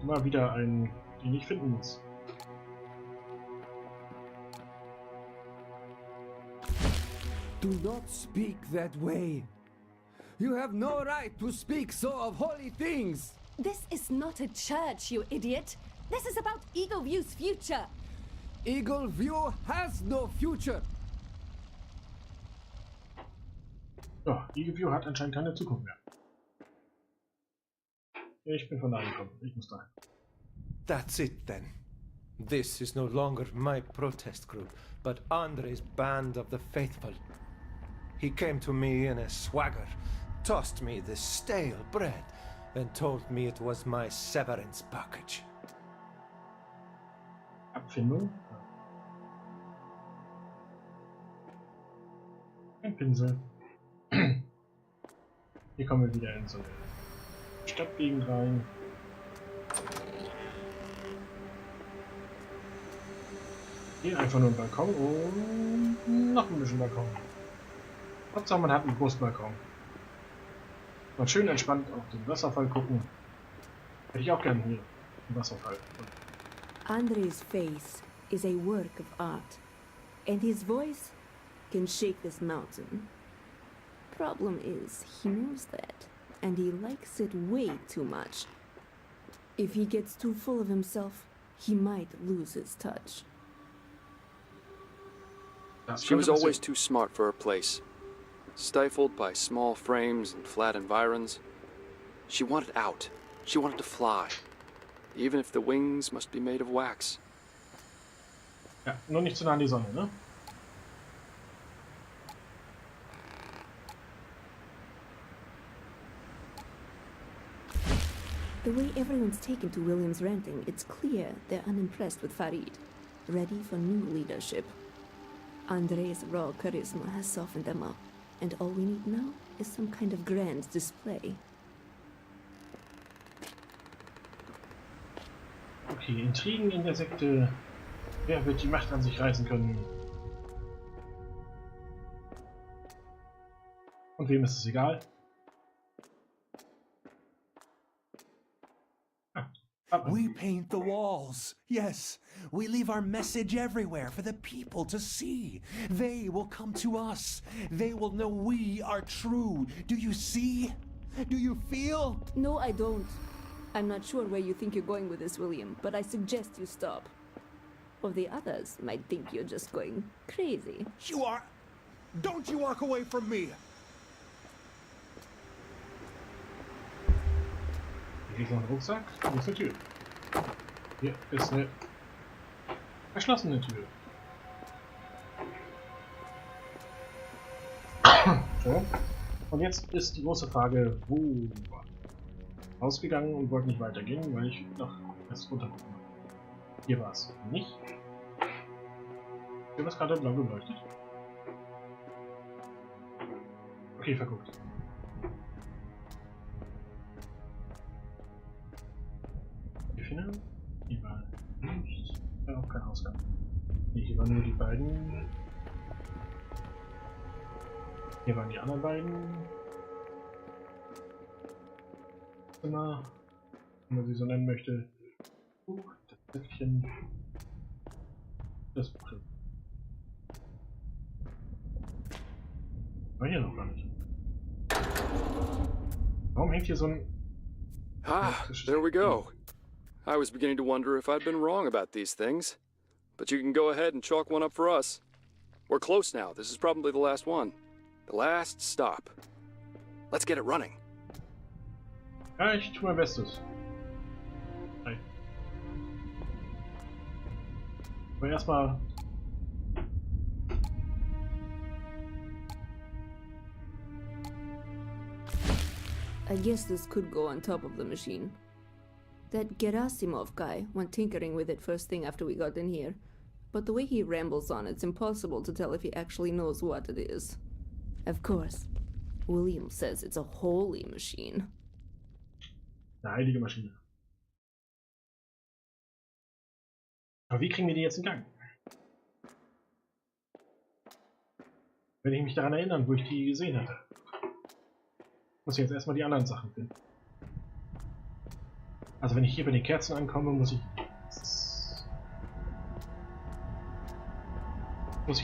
Immer wieder einen, den ich finden muss. Do not speak that way. You have no right to speak so of holy things. This is not a church, you idiot. This is about Eagle View's future. Eagle View has no future. Ja, Eagle View hat anscheinend keine Zukunft mehr. Ich bin von da gekommen. Ich muss dahin. That's it then. This is no longer my protest group, but Andre's band of the faithful. He came to me in a swagger, tossed me the stale bread, and told me it was my severance package. Abfindung. Ein Pinsel. Hier kommen wir wieder in so eine Stadtgegend rein. Hier einfach nur ein Balkon und noch ein bisschen Balkon. Hauptsache man hat einen großen Balkon. Mal schön entspannt auf den Wasserfall gucken. Hätte ich auch gerne hier im Wasserfall. Andre's face is a work of art, and his voice can shake this mountain. Problem is, he knows that, and he likes it way too much. If he gets too full of himself, he might lose his touch. She was always too smart for her place. Stifled by small frames and flat environs. She wanted out. She wanted to fly. Even if the wings must be made of wax. Ja, nur nicht zu nah an die Sonne, ne? The way everyone's taken to William's ranting, it's clear they're unimpressed with Farid. Ready for new leadership. Andre's raw charisma has softened them up, and all we need now is some kind of grand display. Okay, Intrigen in der Sekte. Wer wird die Macht an sich reißen können? Und wem ist es egal? We paint the walls. Yes, we leave our message everywhere for the people to see. They will come to us. They will know we are true. Do you see? Do you feel? No, I don't. I'm not sure where you think you're going with this, William, but I suggest you stop. Or the others might think you're just going crazy. You are... Don't you walk away from me! Hier ist noch ein Rucksack. Hier ist eine Tür. Hier ist eine verschlossene Tür. So. Und jetzt ist die große Frage, wo war ich? Rausgegangen und wollte nicht weitergehen, weil ich noch erst runter gucken wollte. Hier war es nicht. Hier war es gerade blau geleuchtet. Okay, verguckt. Hier war nicht. Ja, auch kein Ausgang. Nee, hier waren nur die beiden. Hier waren die anderen beiden Zimmer, wenn man sie so nennen möchte. Das Säckchen. Das Brücke. War hier noch gar nicht. Warum hängt hier so ein... Ah, there we go. I was beginning to wonder if I'd been wrong about these things. But you can go ahead and chalk one up for us. We're close now. This is probably the last one. The last stop. Let's get it running. Ja, ich tue mein Bestes. Nein. Aber erstmal... I guess this could go on top of the machine. That Gerasimov guy went tinkering with it first thing after we got in here. But the way he rambles on, it's impossible to tell if he actually knows what it is. Of course, William says it's a holy machine. Eine heilige Maschine. Aber wie kriegen wir die jetzt in Gang? Wenn ich mich daran erinnern, wo ich die gesehen hatte. Muss ich jetzt erstmal die anderen Sachen finden. Also wenn ich hier bei den Kerzen ankomme, muss ich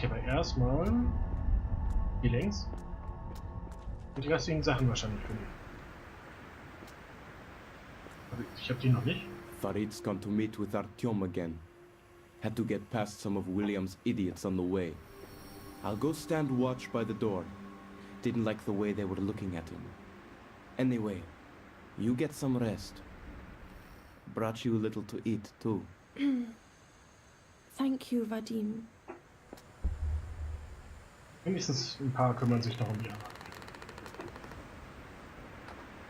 aber erstmal hier längs und die restlichen Sachen wahrscheinlich finden. Aber ich habe die noch nicht. Farid's gone to meet with Artyom again. Had to get past some of William's idiots on the way. I'll go stand watch by the door. Didn't like the way they were looking at him. Anyway, you get some rest. Brought you a little to eat, too. Thank you, Vadim. Wenigstens ein paar kümmern sich noch um die anderen.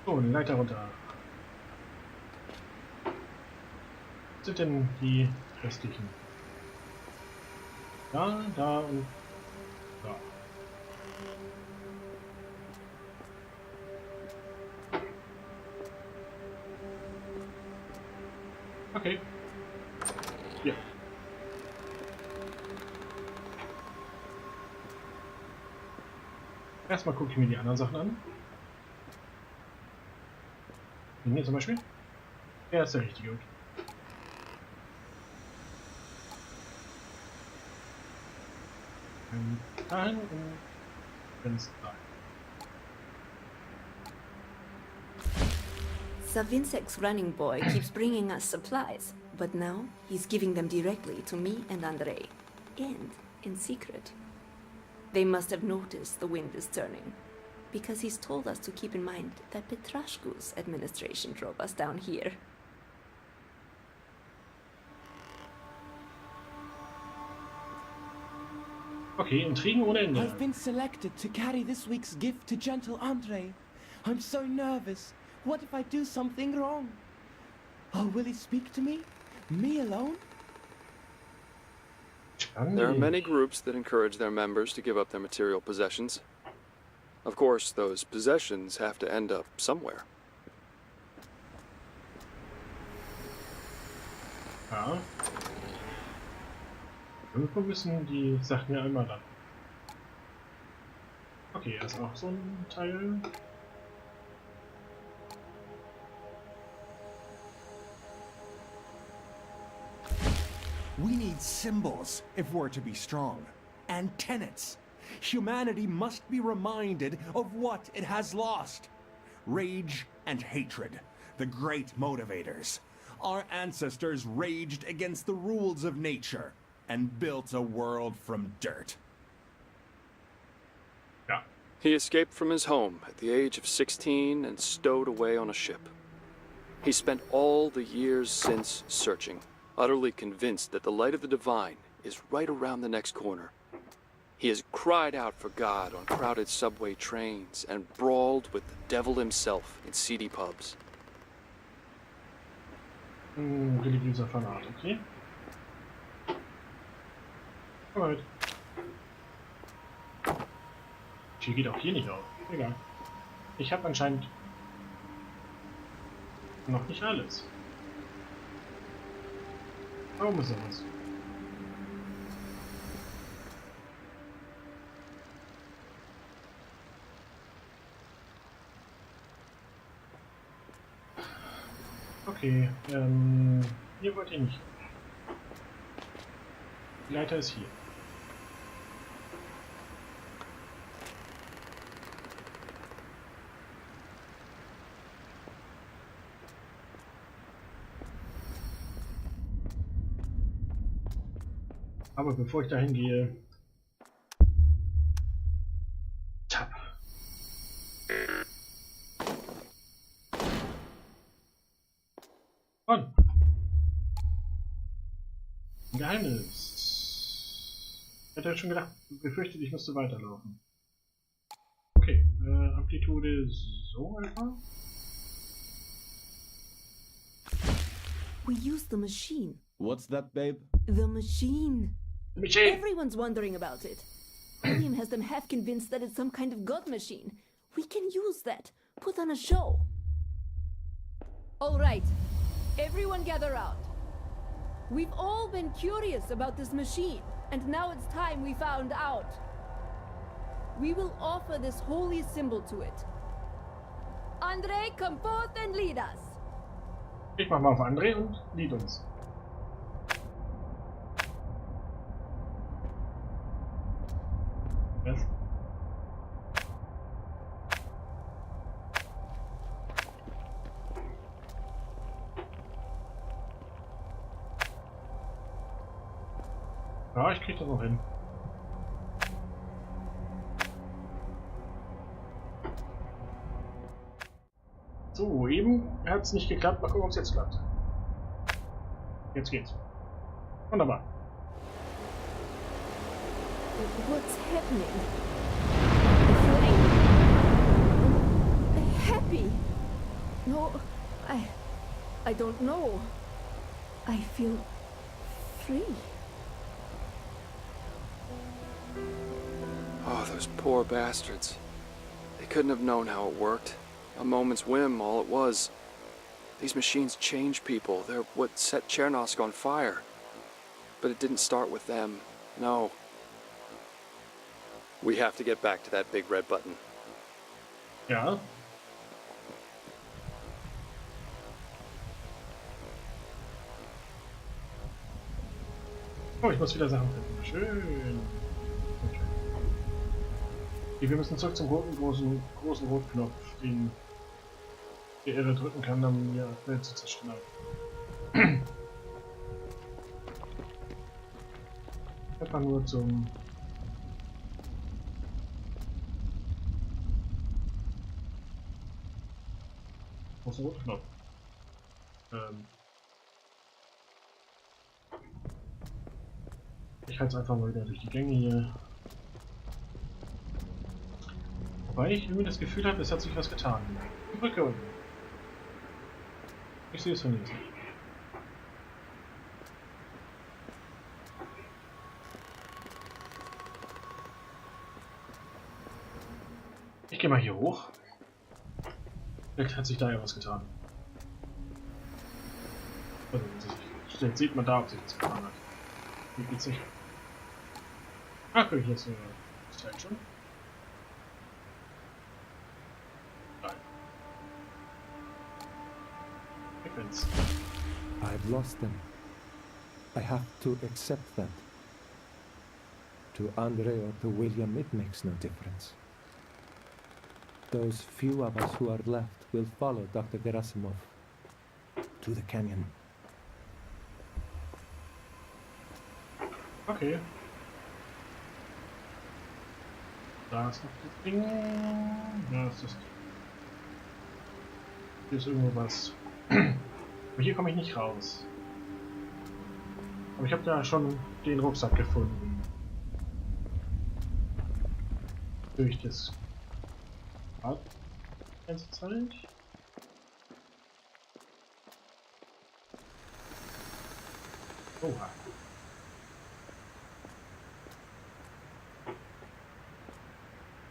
So, die Leiter runter. Was sind denn die restlichen? Da und da. Okay. Ja. Erstmal gucke ich mir die anderen Sachen an. Den hier zum Beispiel. Der ist der richtige. Dahin und ganz da. Savinsek's running boy keeps bringing us supplies, but now he's giving them directly to me and Andrei, and in secret. They must have noticed the wind is turning, because he's told us to keep in mind that Petrashku's administration drove us down here. Okay, Intrigen ohne Ende. I've been selected to carry this week's gift to gentle Andrei. I'm so nervous. What if I do something wrong? Oh, will he speak to me? Me alone? There are many groups that encourage their members to give up their material possessions. Of course, those possessions have to end up somewhere. Ja. Irgendwo müssen die Sachen ja einmal dann. Okay, er ist auch so ein Teil. We need symbols if we're to be strong. And tenets. Humanity must be reminded of what it has lost. Rage and hatred, the great motivators. Our ancestors raged against the rules of nature and built a world from dirt. Ja. He escaped from his home at the age of 16 and stowed away on a ship. He spent all the years since searching, utterly convinced that the light of the divine is right around the next corner. He has cried out for God on crowded subway trains and brawled with the devil himself in seedy pubs. Religiöser Fanat, okay. Alright. Hier geht auch hier nicht auf. Egal. Ich habe anscheinend noch nicht alles. Warum ist sowas? Okay, hier wollt ihr nicht. Die Leiter ist hier. Aber bevor ich dahin gehe... Tap. On. Ein Geheimnis. Ich hätte schon gedacht, befürchtet, ich müsste weiterlaufen. Okay, Amplitude so einfach. We used the machine. What's that, babe? The machine. Machine! Everyone's wondering about it. William has them half convinced that it's some kind of god machine. We can use that. Put on a show. All right. Everyone gather round. We've all been curious about this machine, and now it's time we found out. We will offer this holy symbol to it. Andrei, come forth and lead us. Ich mach mal auf André und lied uns. Was? Ja, ich krieg das noch hin. So, eben hat es nicht geklappt. Mal gucken, ob es jetzt klappt. Jetzt geht's. Wunderbar. What's happening? I feel angry. Happy. No, I don't know. I feel free. Oh, those poor bastards. They couldn't have known how it worked. A moment's whim, all it was. These machines change people. They're what set Chernosk on fire. But it didn't start with them. No. We have to get back to that big red button. Ja. Oh, ich muss wieder Sachen finden. Schön. Okay. Wir müssen zurück zum großen Rotknopf, den der Irre drücken kann, um die Welt zu zerstören. Einfach nur zum großen Rotknopf. Ich halte es einfach mal wieder durch die Gänge hier. Wobei ich irgendwie das Gefühl habe, es hat sich was getan. Die Brücke unten. Ich sehe es von jetzt nicht. Ich gehe mal hier hoch. Vielleicht hat sich da ja was getan. Also, vielleicht sieht man da, ob sich was getan hat. Wie geht's nicht? Ach, guck ich jetzt das Teil schon. Nein. Ich bin's. I've lost them. I have to accept that. To Andre or to William, it makes no difference. Those few of us who are left will follow Dr. Gerasimov to the canyon. Okay. Da ist noch das Ding. Da ist das. Hier ist irgendwo was. Aber hier komme ich nicht raus. Aber ich habe da schon den Rucksack gefunden. Durch das Rad die ganze Zeit. Oha.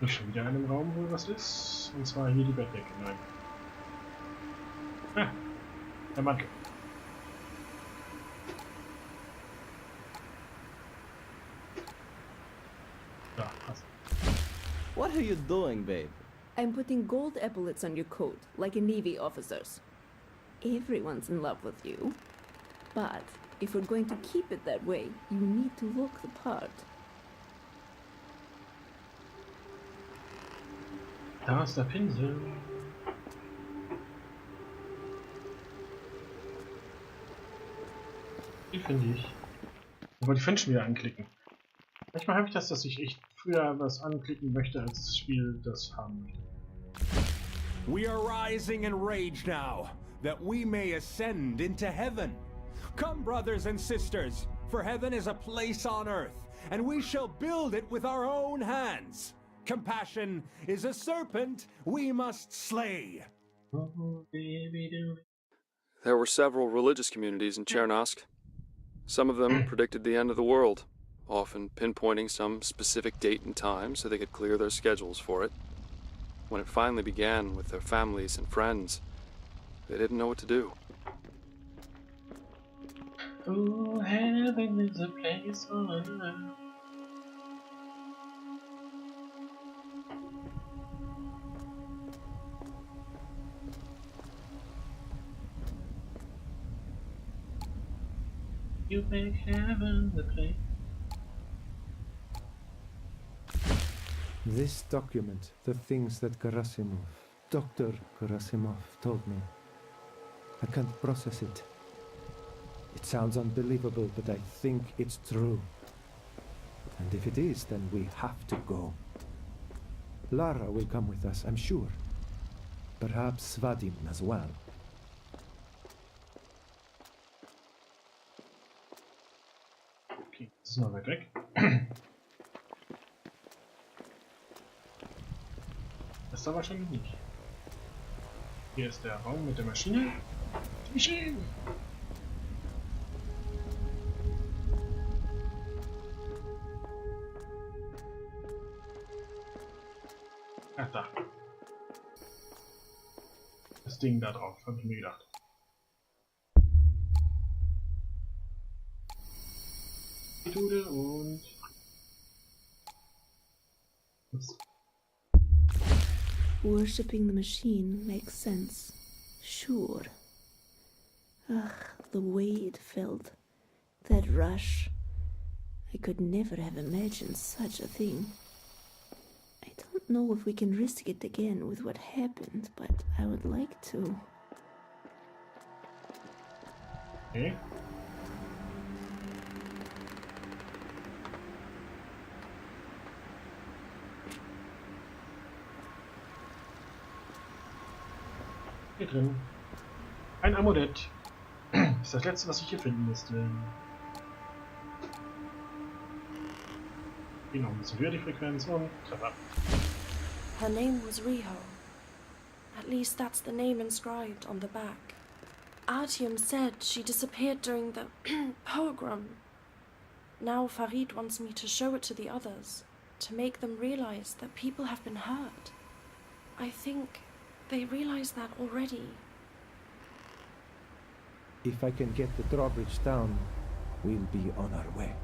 Nicht schon wieder in einem Raum, wo was ist. Und zwar hier die Bettdecke. Nein. Ah, der Mantel. Da, passt. What are you doing, babe? I'm putting gold epaulets on your coat, like a Navy officer's. Everyone's in love with you. But if we're going to keep it that way, you need to look the part. Da ist der Pinsel. Die finde ich. Aber die Fenster wieder anklicken. Manchmal habe ich das, dass ich echt früher was anklicken möchte, als das Spiel das haben möchte. We are rising in rage now, that we may ascend into heaven. Come, brothers and sisters, for heaven is a place on earth, and we shall build it with our own hands. Compassion is a serpent we must slay. Oh, baby, do. There were several religious communities in Chernosk. Some of them predicted the end of the world, often pinpointing some specific date and time so they could clear their schedules for it. When it finally began with their families and friends, they didn't know what to do. Oh, heaven is a place on earth. You make heaven the place. This document, the things that Dr. Gerasimov told me. I can't process it. It sounds unbelievable, but I think it's true. And if it is, then we have to go. Lara will come with us, I'm sure. Perhaps Vadim as well. Okay, das ist noch weit weg. Das ist da wahrscheinlich nicht. Hier ist der Raum mit der Maschine. Die Maschine! Ach, da. Das Ding da drauf, habe ich mir gedacht. Methode und... Ups. Worshipping the machine makes sense. Sure. Ugh, the way it felt. That rush. I could never have imagined such a thing. I don't know if we can risk it again with what happened, but I would like to. Okay. Hier drin. Ein Amulett. Das ist das letzte, was ich hier finden müsste. Genau, ein bisschen höher die Frequenz und Treffer. Her name was Riho. At least that's the name inscribed on the back. Artyom said she disappeared during the pogrom. Now Farid wants me to show it to the others, to make them realize that people have been hurt. I think they realize that already. If I can get the drawbridge down, we'll be on our way.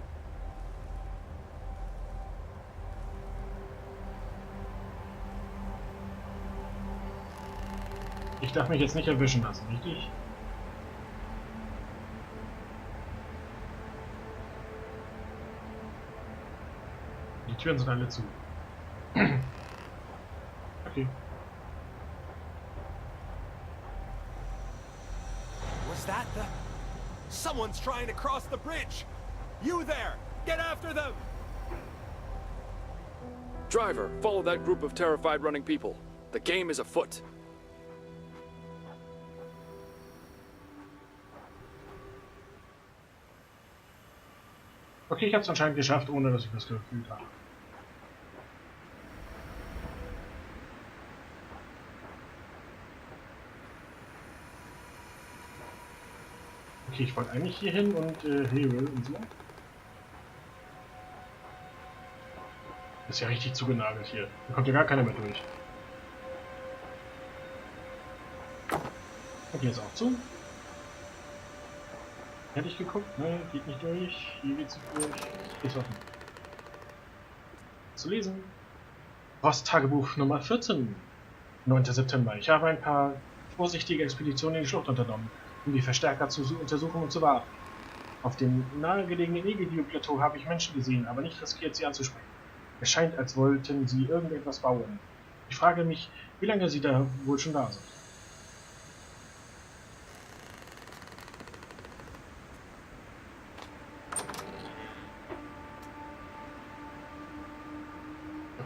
Ich darf mich jetzt nicht erwischen lassen, richtig? Die Türen sind alle zu. Okay. Was that the... Someone's trying to cross the bridge! You there! Get after them! Driver, follow that group of terrified running people. The game is afoot. Okay, ich habe es anscheinend geschafft, ohne dass ich das gefühlt habe. Okay, ich wollte eigentlich hier hin und Hero und so. Ist ja richtig zugenagelt hier. Da kommt ja gar keiner mehr durch. Und hier ist auch zu. Hätte ich geguckt? Ne, geht nicht durch. Hier geht's nicht durch. Ist offen. Zu lesen. Posttagebuch Nummer 14. 9. September. Ich habe ein paar vorsichtige Expeditionen in die Schlucht unternommen, um die Verstärker zu untersuchen und zu warten. Auf dem nahegelegenen Egidio-Plateau habe ich Menschen gesehen, aber nicht riskiert, sie anzusprechen. Es scheint, als wollten sie irgendetwas bauen. Ich frage mich, wie lange sie da wohl schon da sind.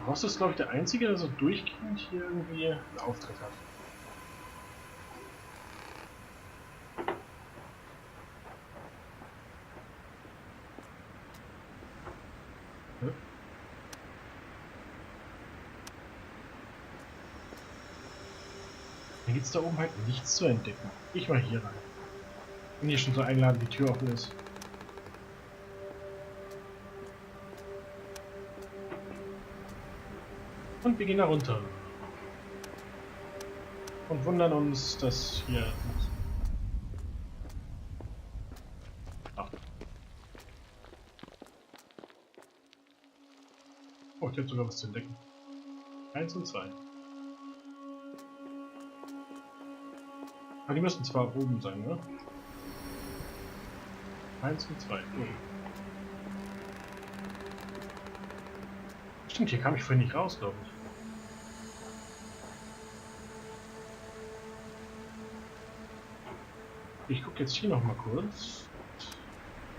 Ross ist, glaube ich, der Einzige, der so durchgehend hier irgendwie einen Auftritt hat. Dann gibt es da oben halt nichts zu entdecken. Ich mal hier rein. Bin hier schon so eingeladen, die Tür offen ist. Und wir gehen da runter. Und wundern uns, dass hier... Ach. Oh, ich habe sogar was zu entdecken. 1 und 2. Aber die müssten zwar oben sein, ne? 1 und 2. Stimmt, hier kam ich vorhin nicht raus, glaube ich. Ich gucke jetzt hier noch mal kurz.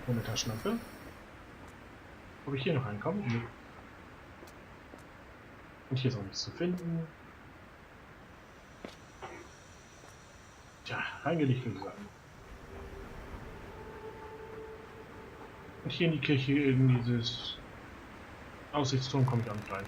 Ohne Taschenlampe. Ob ich hier noch reinkomme? Nee. Und hier ist auch nichts zu finden. Tja, reingelegt würde ich sagen. Und hier in die Kirche, in dieses Aussichtsturm komme ich auch nicht rein.